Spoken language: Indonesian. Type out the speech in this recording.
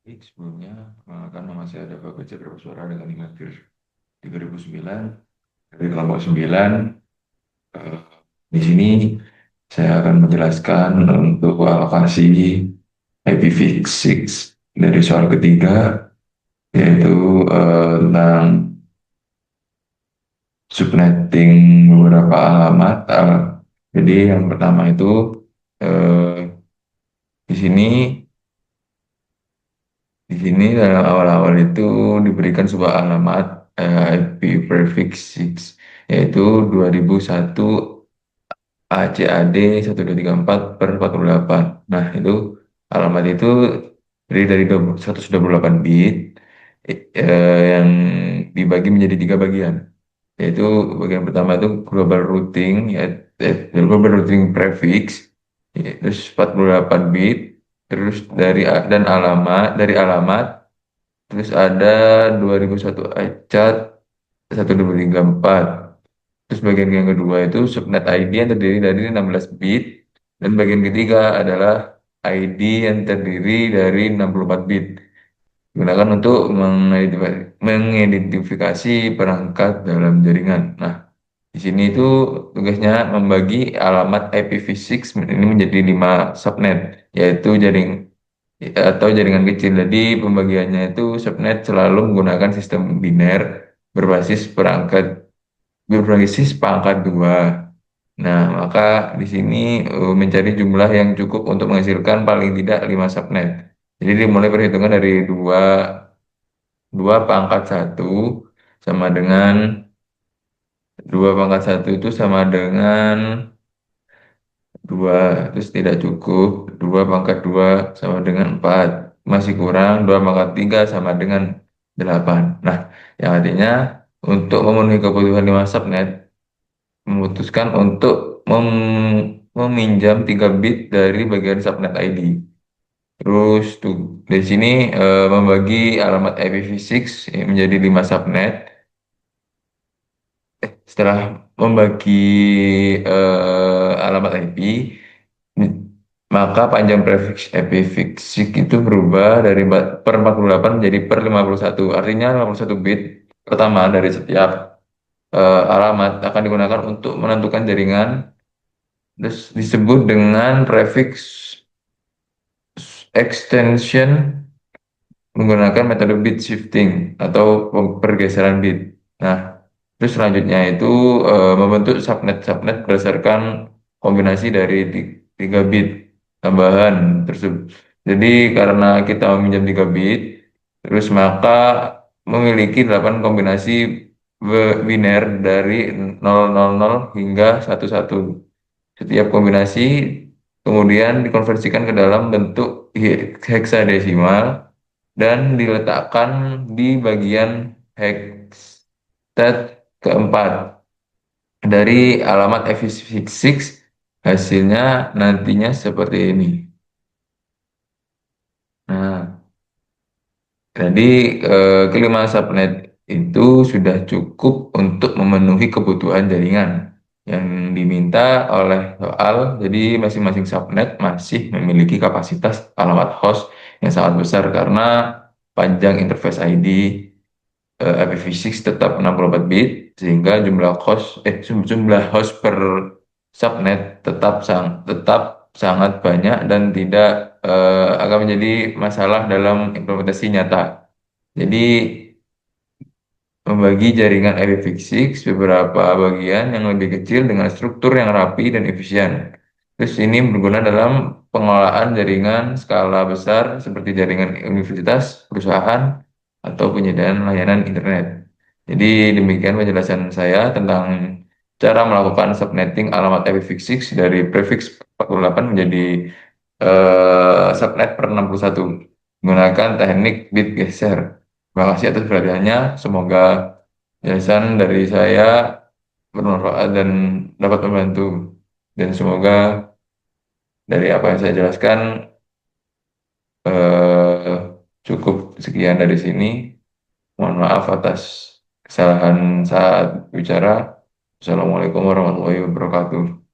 Sebelumnya, perkenalkan nama saya Dava Baja Suara dengan NIM Akhir 2009 dari kelompok 9. Eh, di sini saya akan menjelaskan untuk alokasi IPv6 dari soal ketiga, yaitu tentang subnetting beberapa alamat. Jadi yang pertama itu eh, di sini Di sini dalam awal-awal itu diberikan sebuah alamat IP prefix 6, yaitu 2001 ACAD 1234/48. Nah, itu alamat itu terdiri dari 128 bit yang dibagi menjadi tiga bagian, yaitu bagian pertama itu global routing, global routing prefix, terus 48 bit, terus dari alamat. Terus ada 2001 iChat 1234. Terus bagian yang kedua itu subnet ID yang terdiri dari 16 bit. Dan bagian ketiga adalah ID yang terdiri dari 64 bit. Digunakan untuk mengidentifikasi perangkat dalam jaringan. Nah, di sini itu tugasnya membagi alamat IPv6 ini menjadi 5 subnet, yaitu jaringan kecil. Jadi pembagiannya itu subnet selalu menggunakan sistem biner berbasis perangkat berbasis pangkat 2. Nah, maka di sini mencari jumlah yang cukup untuk menghasilkan paling tidak 5 subnet. Jadi dimulai perhitungan dari 2 pangkat 1 sama dengan 2 pangkat 1 itu sama dengan 2, terus tidak cukup. 2 pangkat 2 sama dengan 4, masih kurang. 2 pangkat 3 sama dengan 8. Nah, yang artinya untuk memenuhi kebutuhan 5 subnet, memutuskan untuk meminjam 3 bit dari bagian subnet ID. Terus tuh di sini membagi alamat IPv6 menjadi 5 subnet. Setelah membagi alamat IP, maka panjang prefix IPv6 itu berubah dari per 48 menjadi per 51. Artinya 51 bit pertama dari setiap alamat akan digunakan untuk menentukan jaringan, terus disebut dengan prefix extension menggunakan metode bit shifting atau pergeseran bit. Nah, terus selanjutnya itu membentuk subnet-subnet berdasarkan kombinasi dari 3 bit tambahan tersebut. Jadi karena kita meminjam 3 bit, terus maka memiliki 8 kombinasi biner dari 000 hingga 11. Setiap kombinasi kemudian dikonversikan ke dalam bentuk heksadesimal dan diletakkan di bagian hexstat keempat dari alamat IPv6. Hasilnya nantinya seperti ini. Nah, jadi kelima subnet itu sudah cukup untuk memenuhi kebutuhan jaringan yang diminta oleh soal. Jadi masing-masing subnet masih memiliki kapasitas alamat host yang sangat besar karena panjang interface ID IPv6 tetap 64 bit, sehingga jumlah host per subnet tetap sangat banyak dan tidak akan menjadi masalah dalam implementasi nyata. Jadi membagi jaringan IPv6 beberapa bagian yang lebih kecil dengan struktur yang rapi dan efisien. Terus ini berguna dalam pengelolaan jaringan skala besar seperti jaringan universitas, perusahaan, atau penyediaan layanan internet. Jadi demikian penjelasan saya tentang cara melakukan subnetting alamat IPv6 dari prefix 48 menjadi subnet per 61 menggunakan teknik bit geser. Terima kasih atas perhatiannya. Semoga penjelasan dari saya bermanfaat dan dapat membantu. Dan semoga dari apa yang saya jelaskan eh, cukup sekian dari sini. Mohon maaf atas kesalahan saat bicara. Assalamualaikum warahmatullahi wabarakatuh.